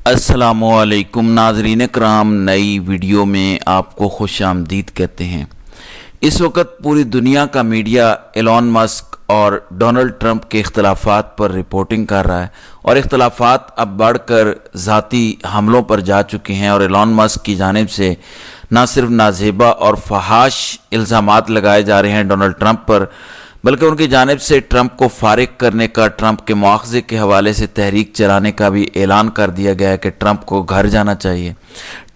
अस्सलामु अलैकुम नाजरीन कराम, नई वीडियो में आपको खुश आमदीद कहते हैं। इस वक्त पूरी दुनिया का मीडिया एलॉन मस्क और डोनाल्ड ट्रंप के इख्तलाफात पर रिपोर्टिंग कर रहा है और इख्तलाफात अब बढ़कर ज़ाती हमलों पर जा चुके हैं और एलॉन मस्क की जानिब से न सिर्फ नाजेबा और फहाश इल्ज़ामात लगाए जा रहे हैं डोनाल्ड ट्रंप पर, बल्कि उनकी जानिब से ट्रंप को फारिग करने का, ट्रंप के मुआवजे के हवाले से तहरीक चलाने का भी ऐलान कर दिया गया है कि ट्रंप को घर जाना चाहिए।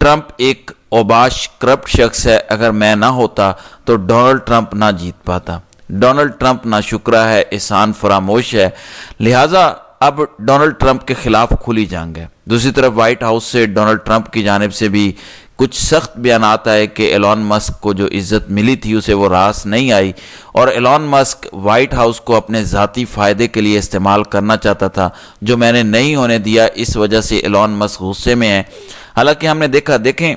ट्रंप एक औबाश करप्ट शख्स है, अगर मैं ना होता तो डोनाल्ड ट्रंप ना जीत पाता। डोनाल्ड ट्रंप नाशुक्रा है, एहसान फरामोश है, लिहाजा अब डोनाल्ड ट्रंप के खिलाफ खुली जंग है। दूसरी तरफ व्हाइट हाउस से डोनाल्ड ट्रंप की जानिब से भी कुछ सख्त बयान आता है कि एलॉन मस्क को जो इज्जत मिली थी उसे वो रास नहीं आई और एलॉन मस्क व्हाइट हाउस को अपने ज़ाती फ़ायदे के लिए इस्तेमाल करना चाहता था, जो मैंने नहीं होने दिया। इस वजह से एलॉन मस्क गुस्से में है। हालांकि हमने देखें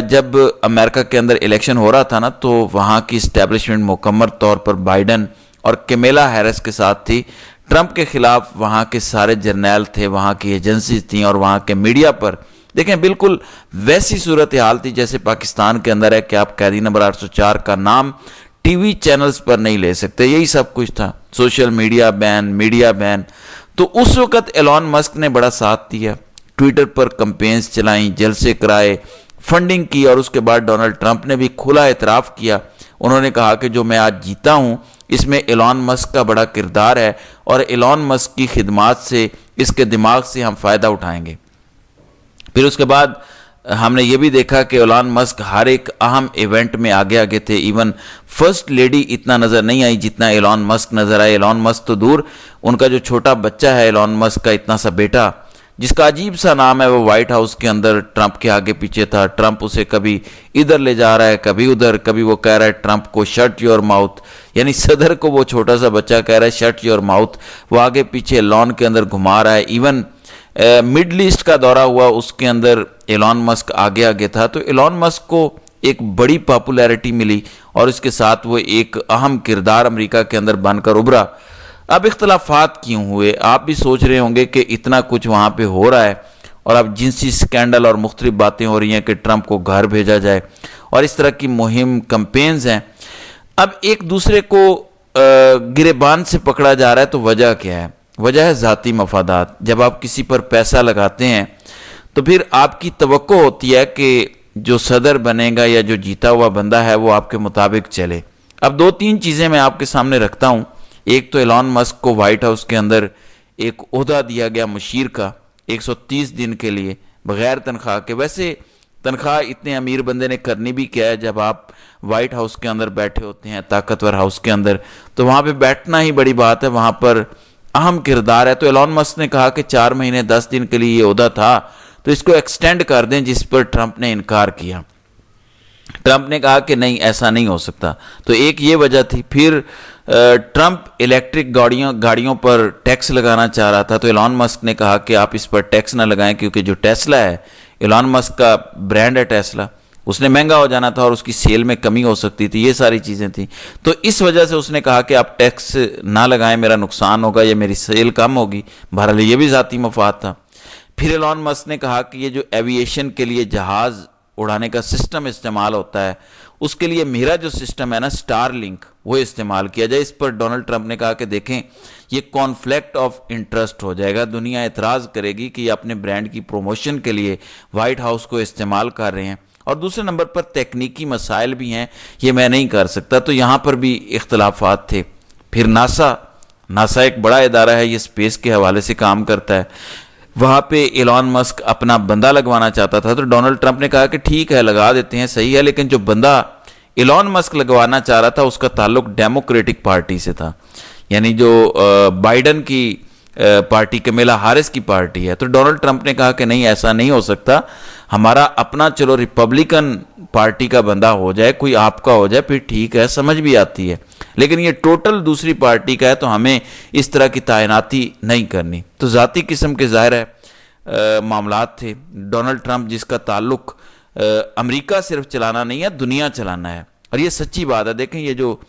जब अमेरिका के अंदर इलेक्शन हो रहा था ना, तो वहाँ की इस्टेब्लिशमेंट मुकम्मल तौर पर बाइडन और कैमला हैरिस के साथ थी। ट्रंप के खिलाफ वहाँ के सारे जर्नैल थे, वहाँ की एजेंसी थी और वहाँ के मीडिया पर देखें बिल्कुल वैसी सूरत हाल थी जैसे पाकिस्तान के अंदर है कि आप कैदी नंबर 804 का नाम टीवी चैनल्स पर नहीं ले सकते, यही सब कुछ था। Social media ban, media ban. तो उस वक्त एलॉन मस्क ने बड़ा साथ दिया, ट्विटर पर कैंपेन्स चलाई, जलसे कराए, फंडिंग की और उसके बाद डोनाल्ड ट्रंप ने भी खुला एतराफ़ किया। उन्होंने कहा कि जो मैं आज जीता हूँ इसमें एलॉन मस्क का बड़ा किरदार है और एलॉन मस्क की खिदमात से, इसके दिमाग से हम फ़ायदा उठाएंगे। फिर उसके बाद हमने ये भी देखा कि एलॉन मस्क हर एक अहम इवेंट में आगे आगे थे। इवन फर्स्ट लेडी इतना नज़र नहीं आई जितना एलॉन मस्क नज़र आए। एलॉन मस्क तो दूर, उनका जो छोटा बच्चा है एलॉन मस्क का इतना सा बेटा, जिसका अजीब सा नाम है, वो व्हाइट हाउस के अंदर ट्रंप के आगे पीछे था। ट्रंप उसे कभी इधर ले जा रहा है, कभी उधर, कभी वो कह रहा है ट्रंप को शट योर माउथ, यानी सदर को वो छोटा सा बच्चा कह रहा है शट योर माउथ। वो आगे पीछे लॉन के अंदर घुमा रहा है। इवन मिडल ईस्ट का दौरा हुआ, उसके अंदर एलॉन मस्क आगे आगे था। तो एलॉन मस्क को एक बड़ी पॉपुलैरिटी मिली और इसके साथ वो एक अहम किरदार अमेरिका के अंदर बनकर उभरा। अब इख्तलाफात क्यों हुए? आप भी सोच रहे होंगे कि इतना कुछ वहाँ पे हो रहा है और अब जिनसी स्कैंडल और मुख्तलिफ बातें हो रही हैं कि ट्रंप को घर भेजा जाए और इस तरह की मुहिम कैंपेन्स हैं। अब एक दूसरे को गिरेबान से पकड़ा जा रहा है। तो वजह क्या है? वजह है ज़ाती मफादात। जब आप किसी पर पैसा लगाते हैं तो फिर आपकी तवक्को होती है कि जो सदर बनेगा या जो जीता हुआ बंदा है वो आपके मुताबिक चले। अब दो तीन चीज़ें मैं आपके सामने रखता हूँ। एक तो एलॉन मस्क को व्हाइट हाउस के अंदर एक ओहदा दिया गया मुशीर का 130 दिन के लिए बग़ैर तनख्वाह के। वैसे तनख्वाह इतने अमीर बंदे ने करनी भी क्या है? जब आप व्हाइट हाउस के अंदर बैठे होते हैं, ताकतवर हाउस के अंदर, तो वहाँ पे बैठना ही बड़ी बात है, वहाँ पर अहम किरदार है। तो एलॉन मस्क ने कहा कि 4 महीने 10 दिन के लिए ये ओहदा था तो इसको एक्सटेंड कर दें, जिस पर ट्रंप ने इनकार किया। ट्रंप ने कहा कि नहीं, ऐसा नहीं हो सकता। तो एक ये वजह थी। फिर ट्रंप इलेक्ट्रिक गाड़ियों पर टैक्स लगाना चाह रहा था। तो एलॉन मस्क ने कहा कि आप इस पर टैक्स ना लगाएं, क्योंकि जो टेस्ला है, एलॉन मस्क का ब्रांड है टेस्ला, उसने महंगा हो जाना था और उसकी सेल में कमी हो सकती थी। ये सारी चीज़ें थी। तो इस वजह से उसने कहा कि आप टैक्स ना लगाएं, मेरा नुकसान होगा या मेरी सेल कम होगी। बहरहाल ये भी ज़ाती मफाद था। फिर एलॉन मस्क ने कहा कि ये जो एविएशन के लिए जहाज़ उड़ाने का सिस्टम इस्तेमाल होता है, उसके लिए मेरा जो सिस्टम है ना, स्टार लिंक, वो इस्तेमाल किया जाए। इस पर डोनाल्ड ट्रंप ने कहा कि देखें ये कॉन्फ्लिक्ट ऑफ इंटरेस्ट हो जाएगा, दुनिया एतराज़ करेगी कि ये अपने ब्रांड की प्रमोशन के लिए व्हाइट हाउस को इस्तेमाल कर रहे हैं। और दूसरे नंबर पर तकनीकी मसाइल भी हैं, ये मैं नहीं कर सकता। तो यहाँ पर भी इख्तलाफात थे। फिर नासा एक बड़ा इदारा है, ये स्पेस के हवाले से काम करता है। वहाँ पे एलॉन मस्क अपना बंदा लगवाना चाहता था। तो डोनाल्ड ट्रंप ने कहा कि ठीक है, लगा देते हैं, सही है, लेकिन जो बंदा एलॉन मस्क लगवाना चाह रहा था उसका ताल्लुक डेमोक्रेटिक पार्टी से था, यानी जो बाइडन की पार्टी, कैमला हैरिस की पार्टी है। तो डोनाल्ड ट्रंप ने कहा कि नहीं, ऐसा नहीं हो सकता, हमारा अपना, चलो रिपब्लिकन पार्टी का बंदा हो जाए, कोई आपका हो जाए, फिर ठीक है, समझ भी आती है, लेकिन ये टोटल दूसरी पार्टी का है तो हमें इस तरह की तैनाती नहीं करनी। तो ज़ाती किस्म के ज़ाहिर है मामलात थे। डोनाल्ड ट्रंप जिसका ताल्लुक अमेरिका सिर्फ चलाना नहीं है, दुनिया चलाना है, और ये सच्ची बात है। देखें ये जो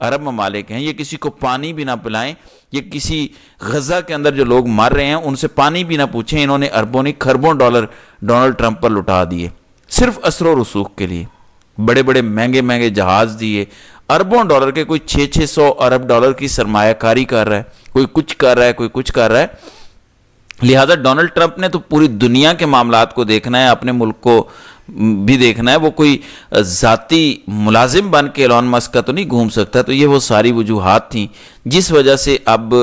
عرب ممالک ہیں، یہ کسی کو پانی بھی نہ پلائیں، یہ کسی غزہ کے اندر جو لوگ مر رہے ہیں ان سے پانی بھی نہ پوچھیں، انہوں نے اربوں نہیں کھربوں ڈالر ڈونلڈ ٹرمپ پر لٹا دیے صرف اثر و رسوخ کے لیے، بڑے بڑے مہنگے مہنگے جہاز دیے، اربوں ڈالر کے، کوئی 600 ارب ڈالر کی سرمایہ کاری کر رہا ہے، کوئی کچھ کر رہا ہے، کوئی کچھ کر رہا ہے۔ لہذا ڈونلڈ ٹرمپ نے تو پوری دنیا کے معاملات کو دیکھنا ہے، اپنے ملک کو بھی دیکھنا ہے، وہ کوئی ذاتی ملازم بن کے ایلون مسک کا تو نہیں گھوم سکتا۔ تو یہ وہ ساری وجوہات تھیں جس وجہ سے اب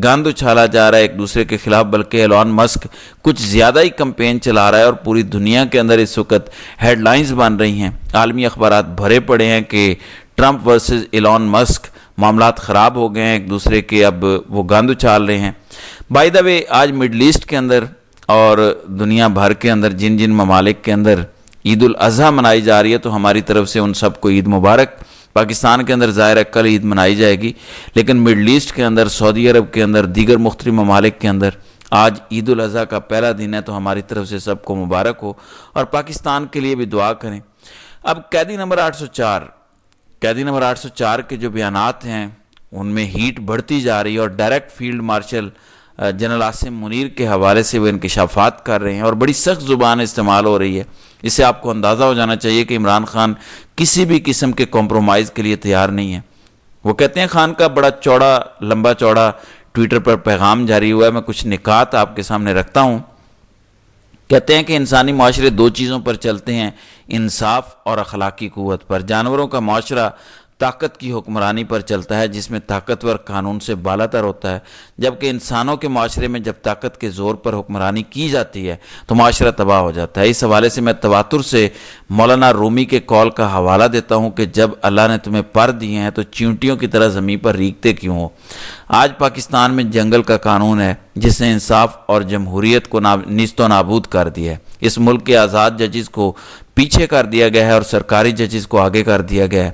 گند اچھالا جا رہا ہے ایک دوسرے کے خلاف، بلکہ ایلون مسک کچھ زیادہ ہی کمپین چلا رہا ہے، اور پوری دنیا کے اندر اس وقت ہیڈ لائنز بن رہی ہیں، عالمی اخبارات بھرے پڑے ہیں کہ ٹرمپ ورسز ایلون مسک، معاملات خراب ہو گئے ہیں ایک دوسرے کے، اب وہ گند اچھال رہے ہیں۔ بائی دا وے، آج مڈل ایسٹ کے اندر اور دنیا بھر کے اندر جن جن ممالک کے اندر عید الاضحیٰ منائی جا رہی ہے، تو ہماری طرف سے ان سب کو عید مبارک۔ پاکستان کے اندر ظاہر ہے کل عید منائی جائے گی، لیکن مڈل ایسٹ کے اندر، سعودی عرب کے اندر، دیگر مختلف ممالک کے اندر آج عید الاضحیٰ کا پہلا دن ہے، تو ہماری طرف سے سب کو مبارک ہو، اور پاکستان کے لیے بھی دعا کریں۔ اب قیدی نمبر 804 کے جو بیانات ہیں ان میں ہیٹ بڑھتی جا رہی ہے، اور direct field marshal general Asim Munir کے حوالے سے وہ انکشافات کر رہے ہیں، اور بڑی سخت زبان استعمال ہو رہی ہے۔ اس سے آپ کو اندازہ ہو جانا چاہیے کہ عمران خان کسی بھی قسم کے کمپرومائز کے لیے تیار نہیں ہے۔ وہ کہتے ہیں خان کا بڑا لمبا چوڑا ٹویٹر پر پیغام جاری ہوا ہے، میں کچھ نکات آپ کے سامنے رکھتا ہوں۔ کہتے ہیں کہ انسانی معاشرے دو چیزوں پر چلتے ہیں، انصاف اور اخلاقی قوت پر۔ جانوروں کا معاشرہ طاقت کی حکمرانی پر چلتا ہے، جس میں طاقتور قانون سے بالاتر ہوتا ہے، جبکہ انسانوں کے معاشرے میں جب طاقت کے زور پر حکمرانی کی جاتی ہے تو معاشرہ تباہ ہو جاتا ہے۔ اس حوالے سے میں تواتر سے مولانا رومی کے قول کا حوالہ دیتا ہوں کہ جب اللہ نے تمہیں پر دیے ہیں تو چیونٹیوں کی طرح زمین پر ریگتے کیوں ہو۔ آج پاکستان میں جنگل کا قانون ہے جس نے انصاف اور جمہوریت کو نیست و نابود کر دیا ہے۔ اس ملک کے آزاد ججز کو پیچھے کر دیا گیا ہے اور سرکاری ججز کو آگے کر دیا گیا ہے۔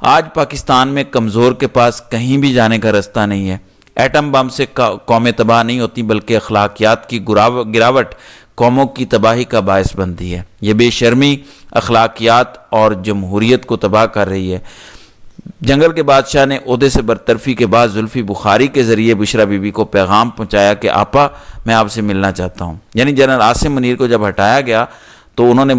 آج پاکستان میں کمزور کے پاس کہیں بھی جانے کا راستہ نہیں ہے۔ ایٹم بم سے قومیں تباہ نہیں ہوتی، بلکہ اخلاقیات کی گراوٹ قوموں کی تباہی کا باعث بنتی ہے۔ یہ بے شرمی اخلاقیات اور جمہوریت کو تباہ کر رہی ہے۔ جنگل کے بادشاہ نے عہدے سے برطرفی کے بعد زلفی بخاری کے ذریعے بشرا بی بی کو پیغام پہنچایا کہ آپا میں آپ سے ملنا چاہتا ہوں۔ یعنی جنرل عاصم منیر کو جب ہٹایا گیا تو انہوں نے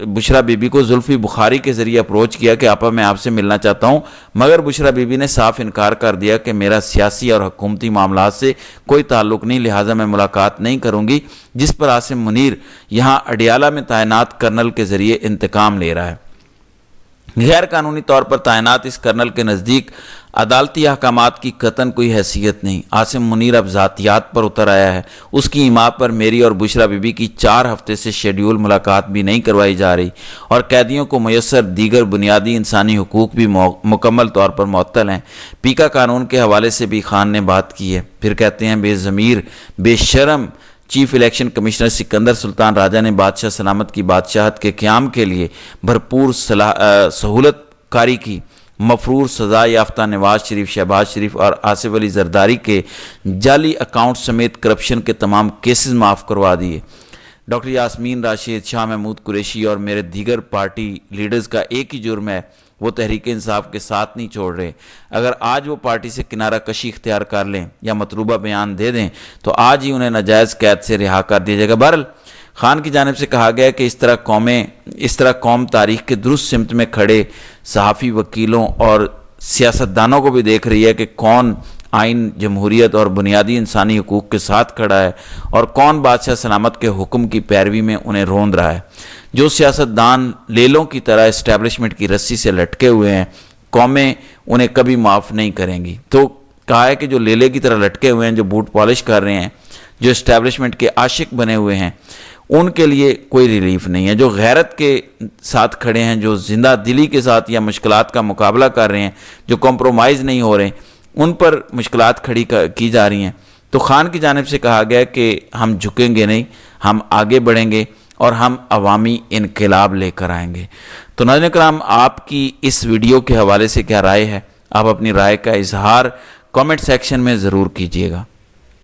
بشرا بی بی کو زلفی بخاری کے ذریعے اپروچ کیا کہ آپا میں آپ سے ملنا چاہتا ہوں، مگر بشرا بی بی نے صاف انکار کر دیا کہ میرا سیاسی اور حکومتی معاملات سے کوئی تعلق نہیں، لہٰذا میں ملاقات نہیں کروں گی، جس پر عاصم منیر یہاں اڈیالہ میں تعینات کرنل کے ذریعے انتقام لے رہا ہے۔ غیر قانونی طور پر تعینات اس کرنل کے نزدیک عدالتی احکامات کی قطعاً کوئی حیثیت نہیں۔ عاصم منیر اب ذاتیات پر اتر آیا ہے۔ اس کی ایما پر میری اور بشرا بی بی کی 4 ہفتے سے شیڈیول ملاقات بھی نہیں کروائی جا رہی، اور قیدیوں کو میسر دیگر بنیادی انسانی حقوق بھی مکمل طور پر معطل ہیں۔ پیکا قانون کے حوالے سے بھی خان نے بات کی ہے۔ پھر کہتے ہیں بے ضمیر، بے شرم چیف الیکشن کمشنر سکندر سلطان راجہ نے بادشاہ سلامت کی بادشاہت کے قیام کے لیے بھرپور سہولت کاری کی۔ مفرور سزا یافتہ نواز شریف، شہباز شریف اور آصف علی زرداری کے جعلی اکاؤنٹ سمیت کرپشن کے تمام کیسز معاف کروا دیے۔ ڈاکٹر یاسمین راشد، شاہ محمود قریشی اور میرے دیگر پارٹی لیڈرز کا ایک ہی جرم ہے، وہ تحریک انصاف کے ساتھ نہیں چھوڑ رہے۔ اگر آج وہ پارٹی سے کنارہ کشی اختیار کر لیں یا مطلوبہ بیان دے دیں تو آج ہی انہیں ناجائز قید سے رہا کر دیا جائے گا۔ بہرحال خان کی جانب سے کہا گیا کہ اس طرح قوم تاریخ کے درست سمت میں کھڑے صحافی، وکیلوں اور سیاستدانوں کو بھی دیکھ رہی ہے کہ کون آئین، جمہوریت اور بنیادی انسانی حقوق کے ساتھ کھڑا ہے اور کون بادشاہ سلامت کے حکم کی پیروی میں انہیں روند رہا ہے۔ جو سیاستدان لیلوں کی طرح اسٹیبلشمنٹ کی رسی سے لٹکے ہوئے ہیں، قومیں انہیں کبھی معاف نہیں کریں گی۔ تو کہا ہے کہ جو لیلے کی طرح لٹکے ہوئے ہیں، جو بوٹ پالش کر رہے ہیں، جو اسٹیبلشمنٹ کے عاشق بنے ہوئے ہیں، ان کے لیے کوئی ریلیف نہیں ہے۔ جو غیرت کے ساتھ کھڑے ہیں، جو زندہ دلی کے ساتھ یا مشکلات کا مقابلہ کر رہے ہیں، جو کمپرومائز نہیں ہو رہے، ان پر مشکلات کھڑی کی جا رہی ہیں۔ تو خان کی جانب سے کہا گیا کہ ہم جھکیں گے نہیں، ہم آگے بڑھیں گے اور ہم عوامی انقلاب لے کر آئیں گے۔ تو ناظرین کرام، آپ کی اس ویڈیو کے حوالے سے کیا رائے ہے؟ آپ اپنی رائے کا اظہار کامنٹ سیکشن میں ضرور کیجیے گا۔